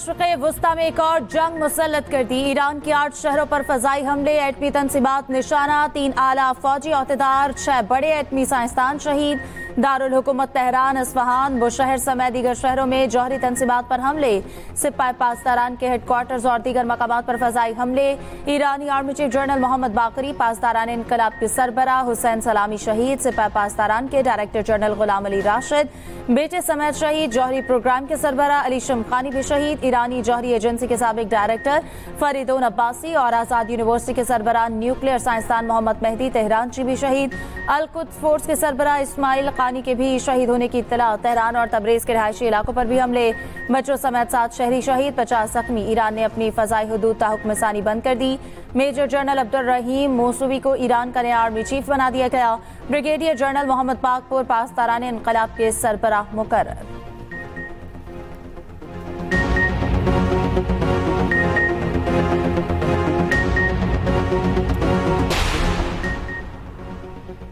मशरिक़े वुस्ता में एक और जंग मुसल्लत कर दी। ईरान के 8 शहरों पर फजाई हमले, एटमी तंसीबात निशाना, 3 आला फौजी अहदेदार, 6 बड़े एटमी साइंसदान शहीद। दारुल हुकूमत तेहरान, इस्फहान, बुशहर समेत दीगर शहरों में जौहरी तंसीबात पर हमले। सिपाही पासदारान के हेडक्वार्टर्स और दीगर मकामात पर फजाई हमले। ईरानी आर्मी चीफ जनरल मोहम्मद बाकरी, पासदारान इनकलाब के सरबराह हुसैन सलामी शहीद। सिपाही पासदारान के डायरेक्टर जनरल गुलाम अली राशिद बेटे समेत शहीद। जौहरी प्रोग्राम के सरबराह अली शमखानी भी शहीद। ईरानी जौहरी एजेंसी के साबिक डायरेक्टर फरीदोन अब्बासी और आजाद यूनिवर्सिटी के सरबराह न्यूक्लियर साइंसदान मोहम्मद मेहदी तेहरानची भी शहीद। अल कुद्स फोर्स के सरबराह इस्माइल खानी के भी शहीद होने की इत्तला। तेहरान और तबरेज के रिहायशी इलाकों पर भी हमले, बच्चों समेत 7 शहरी शहीद, 50 जख्मी। ईरान ने अपनी फजाई हुदूद ताहुक्म सानी बंद कर दी। मेजर जनरल अब्दुल रहीम मौसूवी को ईरान का नया आर्मी चीफ बना दिया गया। ब्रिगेडियर जनरल मोहम्मद पाकपुर पासदारान इनकलाब के सरबराह मुकर्रर।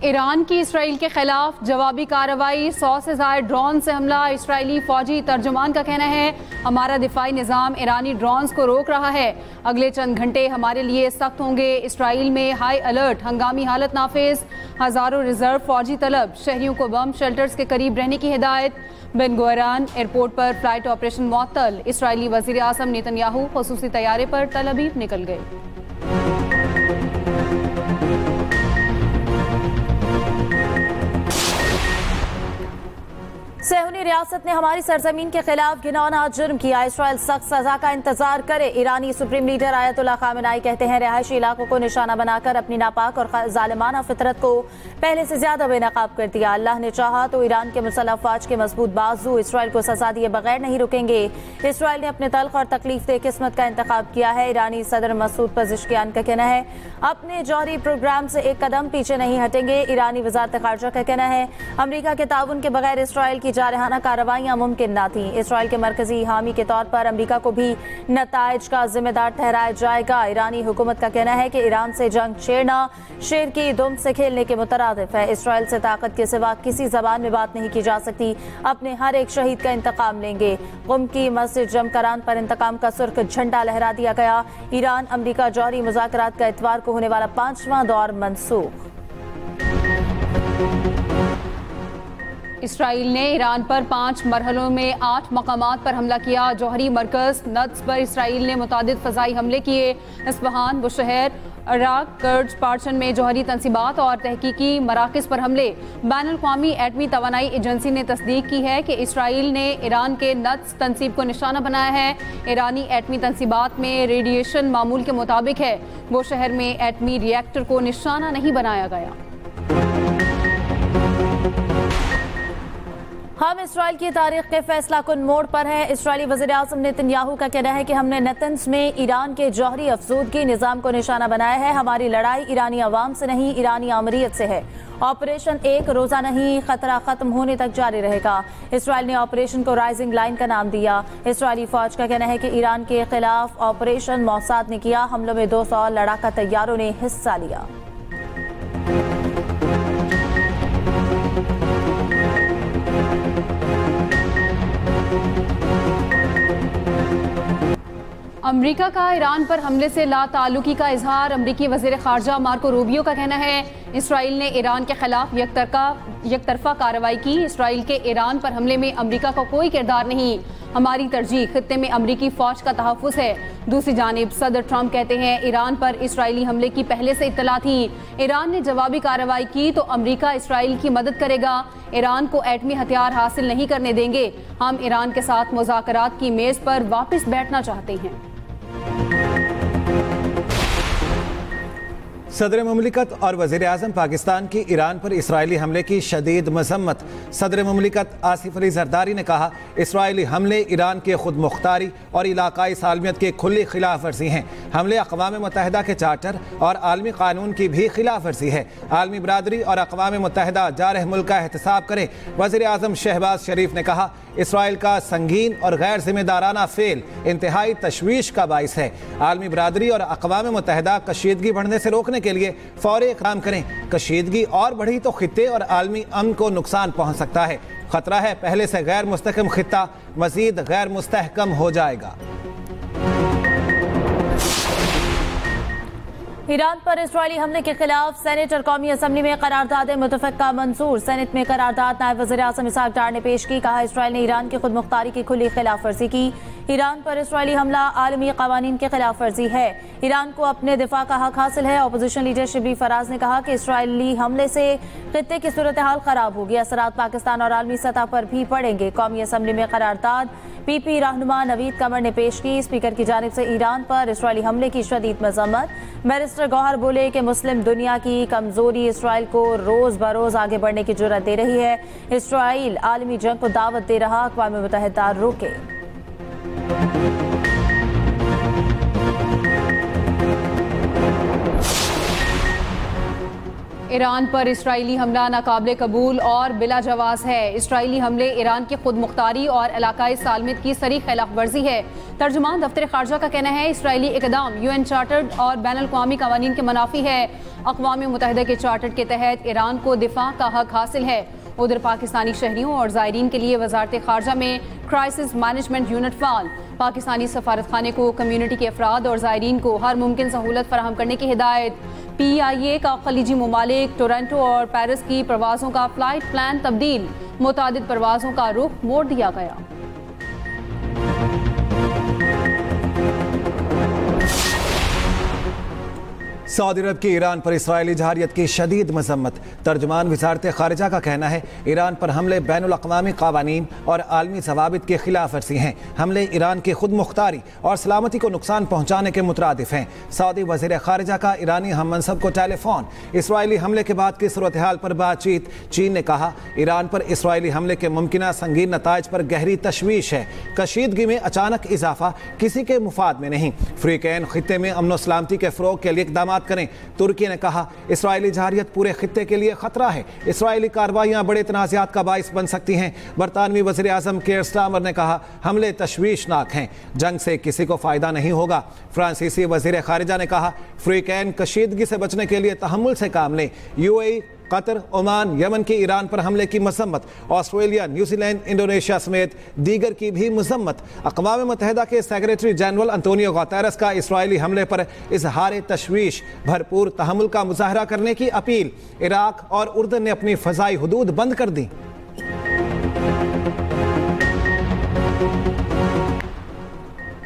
ईरान की इसराइल के खिलाफ जवाबी कार्रवाई, 100 से ज़ायद ड्रोन से हमला। इसराइली फौजी तर्जुमान का कहना है हमारा दिफाई निज़ाम ईरानी ड्रोन्स को रोक रहा है। अगले चंद घंटे हमारे लिए सख्त होंगे। इसराइल में हाई अलर्ट, हंगामी हालत नाफिज, हज़ारों रिजर्व फौजी तलब। शहरियों को बम शेल्टर्स के करीब रहने की हिदायत। बेन गुरियन एयरपोर्ट पर फ्लाइट ऑपरेशन मुअत्तल। इसराइली वज़ीर आज़म नेतन्याहू ख़ुसूसी तैयारे पर तल अवीव निकल गए। सहूनी रियासत ने हमारी सरजमीन के खिलाफ घिनौना जुर्म किया। इसराइल सख्त सजा का इंतजार करे। ईरानी सुप्रीम लीडर आयतुल्लाह खामेनेई कहते हैं रिहायशी इलाकों को निशाना बनाकर अपनी नापाक और जालिमाना फितरत को पहले से ज्यादा बेनकाब कर दिया। अल्लाह ने चाहा तो ईरान के मुसल्लह अफवाज के मजबूत बाजू इसराइल को सजा दिए बगैर नहीं रुकेंगे। इसराइल ने अपने तल्ख और तकलीफ दे किस्मत का इंतखाब किया है। ईरानी सदर मसूद पज़ेश्कियान का कहना है अपने जौहरी प्रोग्राम से एक कदम पीछे नहीं हटेंगे। ईरानी वज़ारत ख़ारिजा का कहना है अमरीका के ताउन के बगैर इसराइल की जारहाना कार्रवाइयां मुमकिन न थी। इसराइल के मरकजी हामी के तौर पर अमरीका को भी नताइज का जिम्मेदार ठहराया जाएगा। ईरानी हुकूमत का कहना है कि ईरान से जंग छेड़ना शेर की दुम से खेलने के मुतरादिफ है। इसराइल से ताकत के सिवा किसी जबान में बात नहीं की जा सकती। अपने हर एक शहीद का इंतकाम लेंगे। क़ुम की मस्जिद जमकरान पर इंतकाम का सुर्ख झंडा लहरा दिया गया। ईरान अमरीका जौहरी मुज़ाकरात का इतवार को होने वाला 5वां दौर मनसूख। इसराइल ने ईरान पर 5 मरहलों में 8 मकामात पर हमला किया। जौहरी मरकज़ नद्स पर इसराइल ने मुतादिद फ़ज़ाई हमले किए। इस्फहान, बुशहर, इराक, कर्ज, पार्शन में जौहरी तंसीबात और तहकीकी मराकज़ पर हमले। बैनुल-अक़वामी एटमी तवानाई एजेंसी ने तस्दीक की है कि इसराइल ने ईरान के नद्स तंसीब को निशाना बनाया है। ईरानी एटमी तंसीबात में रेडिएशन मामूल के मुताबिक है। बुशहर में एटमी रिएक्टर को निशाना नहीं बनाया गया। हम इसराइल की तारीख के फैसला कुन मोड़ पर हैं। इसराइली वज़ीर आज़म नेतन्याहू का कहना है कि हमने नेतन्स में ईरान के जौहरी अफसूदगी निज़ाम को निशाना बनाया है। हमारी लड़ाई ईरानी अवाम से नहीं, ईरानी आमरीत से है। ऑपरेशन एक रोज़ा नहीं, खतरा ख़त्म होने तक जारी रहेगा। इसराइल ने ऑपरेशन को राइजिंग लाइन का नाम दिया। इसराइली फ़ौज का कहना है कि ईरान के खिलाफ ऑपरेशन मौसाद ने किया। हमलों में 200 लड़ाका तैयारों ने हिस्सा लिया। अमरीका का ईरान पर हमले से लाताल्लुकी का इजहार। अमरीकी वज़ीर ख़ारिजा मार्को रूबियो का कहना है इसराइल ने ईरान के खिलाफ यकतरफा कार्रवाई की। इसराइल के ईरान पर हमले में अमरीका का कोई किरदार नहीं। हमारी तरजीह खित्ते में अमरीकी फ़ौज का तहफ़्फ़ुज़ है। दूसरी जानिब सदर ट्रंप कहते हैं ईरान पर इसराइली हमले की पहले से इत्तला थी। ईरान ने जवाबी कार्रवाई की तो अमरीका इसराइल की मदद करेगा। ईरान को एटमी हथियार हासिल नहीं करने देंगे। हम ईरान के साथ मुज़ाकरात की मेज़ पर वापस बैठना चाहते हैं। सदर मुमलिकत और वज़ीर आज़म पाकिस्तान की ईरान पर इसराइली हमले की शदीद मज़म्मत। सदर मुमलिकत आसिफ अली ज़रदारी ने कहा इसराइली हमले ईरान के खुद मुख्तारी और इलाकाई सालमियत के खुली खिलाफ वर्जी हैं। हमले अक़वाम मुत्तहिदा के चार्टर और आलमी कानून की भी खिलाफ वर्जी है। आलमी बरादरी और अक़वाम मुत्तहिदा जारह मुल्क का एहतसाब करे। वज़ीर आज़म शहबाज शरीफ ने कहा इसराइल का संगीन और गैर जिम्मेदाराना फेल इंतहाई तशवीश का बाइस है। आलमी बरादरी और अक़वाम मुत्तहिदा कशीदगी बढ़ने से रोकने के लिए फौरी इक़दाम करें। कशीदगी और बढ़ी तो खित्ते और आलमी अमन को नुकसान पहुँच सकता है। खतरा है पहले से गैर मुस्तहकम खित्ता मज़ीद गैर मुस्तहकम हो जाएगा। ईरान पर इजरायली हमले के खिलाफ सेनेट और कौमी असम्बली में करारदाद मुतफ़क़ा मंजूर। सेनेट में करारदाद नायब वज़ीर आज़म इसहाक़ डार ने पेश की। कहा, इसराइल ने ईरान की खुद मुख्तारी की खुली खिलाफ वर्जी की। ईरान पर इजरायली हमला आलमी क़वानीन की खिलाफ वर्जी है। ईरान को अपने दिफा का हक हासिल है। अपोजिशन लीडर शिबली फराज ने कहा कि इसराइली हमले से खित्ते की सूरत हाल खराब होगी, असरात पाकिस्तान और आलमी सतह पर भी पड़ेंगे। कौमी असम्बली में करारदाद PP रहनुमा नवीद कमर ने पेश की। स्पीकर की जानिब से ईरान पर इसराइली हमले की शदीद मज़म्मत। बैरिस्टर गौहर बोले कि मुस्लिम दुनिया की कमजोरी इसराइल को रोज बरोज आगे बढ़ने की जुर्रत दे रही है। इसराइल आलमी जंग को दावत दे रहा, अक़वाम मुत्तहिदा रोके। ईरान पर इसराइली हमला नाकाबिले कबूल और बिला जवाज़ है। इसराइली हमले ईरान की खुद मुख्तारी और इलाकाई सालमियत की सरी खिलाफ वर्जी है। तर्जुमान दफ्तर खारजा का कहना है, इसराइली इक़दाम UN चार्टर्ड और बैनुल-अक़वामी क़वानीन के मुनाफी है। अक़वाम मुत्तहिदा के चार्टर्ड के तहत ईरान को दिफा का हक हासिल है। उधर पाकिस्तानी शहरियों और ज़ायरीन के लिए वज़ारत खारजा में क्राइसिस मैनेजमेंट यूनिट फ़ाल। पाकिस्तानी सफारत खाने को कम्यूनिटी के अफराद और ज़ायरीन को हर मुमकिन सहूलत फराहम करने की हिदायत। PIA का खलीजी ममालिक, टोरंटो और पेरिस की परवाज़ों का फ़्लाइट प्लान तब्दील। मुतादिद परवाज़ों का रुख मोड़ दिया गया। सऊदी अरब की ईरान पर इसराइली जहारियत की शदीद मजम्मत। तर्जुमान वज़ारत खारिजा का कहना है, ईरान पर हमले बैनुल-अक़वामी क़वानीन और आलमी ज़वाबित के खिलाफ वर्जी हैं। हमले ईरान की खुद मुख्तारी और सलामती को नुकसान पहुँचाने के मुतरादिफ हैं। सऊदी वज़ीर खारिजा का ईरानी हम मनसब को टेलीफोन। इसराइली हमले के बाद की सूरत हाल पर बातचीत। चीन ने कहा, ईरान पर इसराइली हमले के मुमकिन संगीन नताइज पर गहरी तशवीश है। कशीदगी में अचानक इजाफा किसी के मुफाद में नहीं। अफ्रीकैन खित्ते में अमन व सलामती के फ़रोग़ के लिए इक़दाम करें। तुर्की ने कहा, इसराइली जहारियत पूरे खित्ते के लिए खतरा है। इसराइली कार्रवाइयां बड़े तनाज़ात का बाइस बन सकती हैं। बरतानवी वज़ीर आज़म केयर स्टारमर ने कहा, हमले तशवीशनाक हैं, जंग से किसी को फ़ायदा नहीं होगा। फ्रांसीसी वज़ीर खारिजा ने कहा, अफ्रीकैन कशीदगी से बचने के लिए तहम्मुल से काम लें। UAE, कतर, ओमान, यमन की ईरान पर हमले की मजम्मत। ऑस्ट्रेलिया, न्यूजीलैंड, इंडोनेशिया समेत दीगर की भी मजम्मत। अक़वाम मुत्तहिदा के सेक्रेटरी जनरल अंतोनियो गुतेरेस का इसराइली हमले पर इजहार तशवीश, भरपूर तहम्मुल का मुजाहरा करने की अपील। इराक और उर्दन ने अपनी फ़ज़ाई हुदूद बंद कर दी।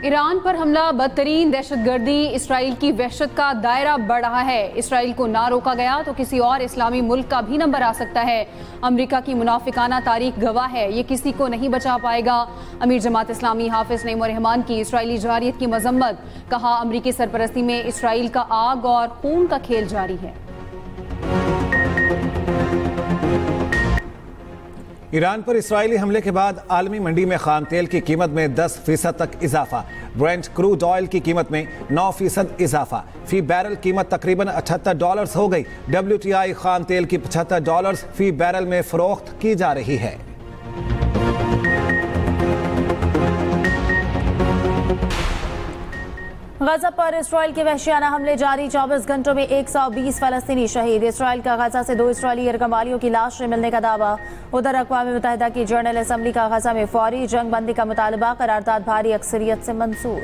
ईरान पर हमला बदतरीन दहशतगर्दी। इसराइल की वहशत का दायरा बढ़ रहा है। इसराइल को ना रोका गया तो किसी और इस्लामी मुल्क का भी नंबर आ सकता है। अमेरिका की मुनाफिकाना तारीख गवाह है, ये किसी को नहीं बचा पाएगा। अमीर जमात इस्लामी हाफिज नईम रहमान की इसराइली जहारियत की मजम्मत। कहा, अमरीकी सरपरस्ती में इसराइल का आग और खून का खेल जारी है। ईरान पर इसराइली हमले के बाद आलमी मंडी में खाम तेल की कीमत में 10% तक इजाफा। ब्रेंट क्रूड ऑयल की कीमत में 9% इजाफा। फी बैरल कीमत तकरीबन $78 हो गई। WTI खाम तेल की $75 फी बैरल में फरोख्त की जा रही है। गजा पर इसराइल के वहशियाना हमले जारी। 24 घंटों में 120 फलस्तीनी शहीद। इसराइल का गजा से 2 इसराइली यरगमालियों की लाशें मिलने का दावा। उधर अक़वाम मुत्तहिदा की जनरल असम्बली का गजा में फौरी जंग बंदी का मुतालबा। करारदाद भारी अक्सरियत से मंजूर।